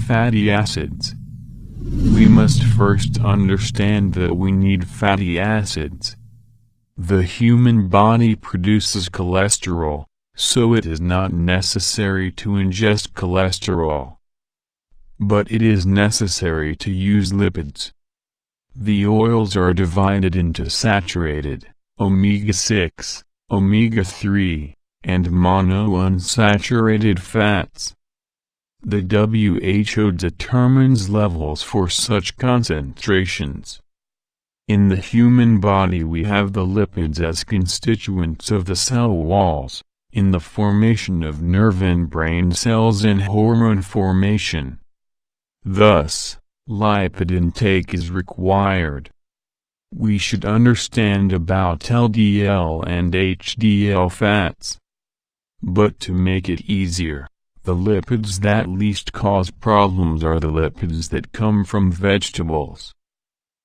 fatty acids. We must first understand that we need fatty acids. The human body produces cholesterol, so it is not necessary to ingest cholesterol. But it is necessary to use lipids. The oils are divided into saturated, omega-6, omega-3, and monounsaturated fats. The WHO determines levels for such concentrations. In the human body we have the lipids as constituents of the cell walls, in the formation of nerve and brain cells and hormone formation. Thus, lipid intake is required. We should understand about LDL and HDL fats. But to make it easier, the lipids that least cause problems are the lipids that come from vegetables.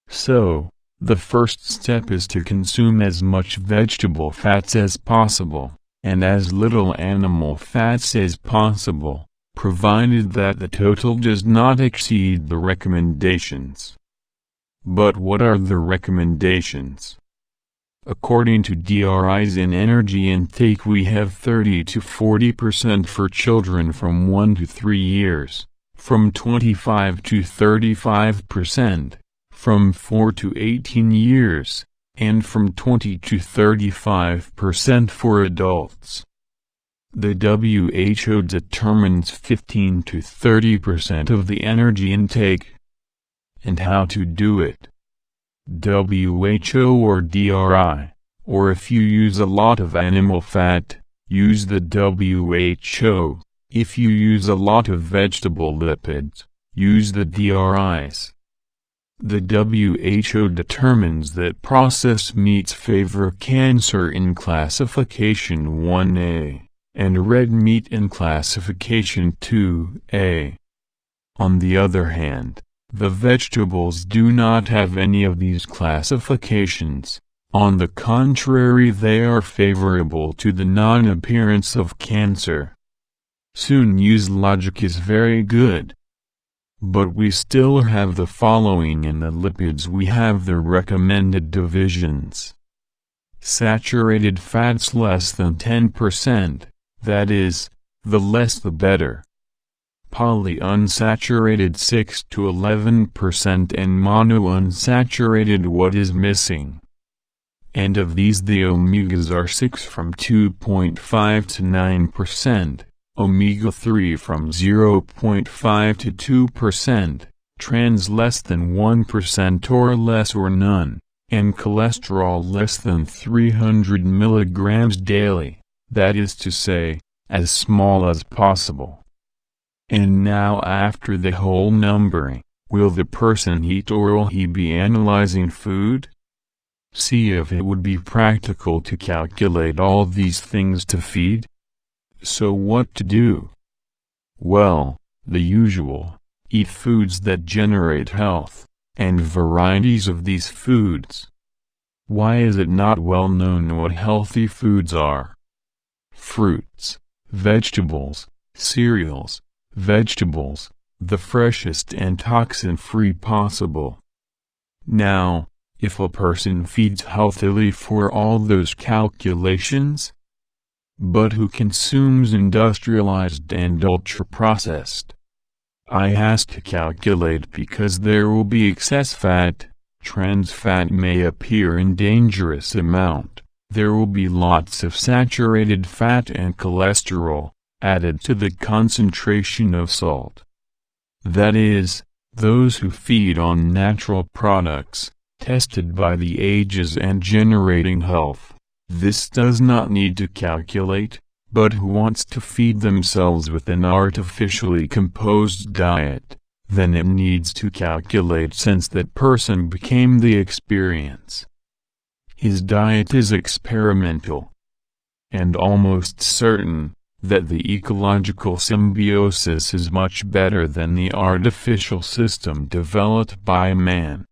So, the first step is to consume as much vegetable fats as possible, and as little animal fats as possible, provided that the total does not exceed the recommendations. But what are the recommendations? According to DRIs in energy intake we have 30 to 40% for children from 1 to 3 years, from 25 to 35%, from 4 to 18 years, and from 20 to 35% for adults. The WHO determines 15 to 30% of the energy intake. And how to do it? WHO or DRI, or if you use a lot of animal fat, use the WHO, if you use a lot of vegetable lipids, use the DRIs. The WHO determines that processed meats favor cancer in classification 1A, and red meat in classification 2A. On the other hand, the vegetables do not have any of these classifications. On the contrary, they are favorable to the non-appearance of cancer. Soon-use logic is very good. But we still have the following. In the lipids we have the recommended divisions. Saturated fats less than 10%, that is, the less the better. Polyunsaturated 6 to 11% and monounsaturated what is missing. And of these the omegas are 6 from 2.5 to 9%, omega-3 from 0.5 to 2%, trans less than 1% or less or none, and cholesterol less than 300 milligrams daily, that is to say, as small as possible. And now after the whole numbering, will the person eat or will he be analyzing food? See if it would be practical to calculate all these things to feed. So what to do? Well, the usual, eat foods that generate health, and varieties of these foods. Why is it not well known what healthy foods are? Fruits, vegetables, cereals, vegetables, the freshest and toxin-free possible. Now, if a person feeds healthily for all those calculations, but who consumes industrialized and ultra-processed? I has to calculate because there will be excess fat, trans fat may appear in dangerous amount, there will be lots of saturated fat and cholesterol, added to the concentration of salt. That is, those who feed on natural products, tested by the ages and generating health. This does not need to calculate, but who wants to feed themselves with an artificially composed diet, then it needs to calculate since that person became the experience. His diet is experimental, and almost certain that the ecological symbiosis is much better than the artificial system developed by man.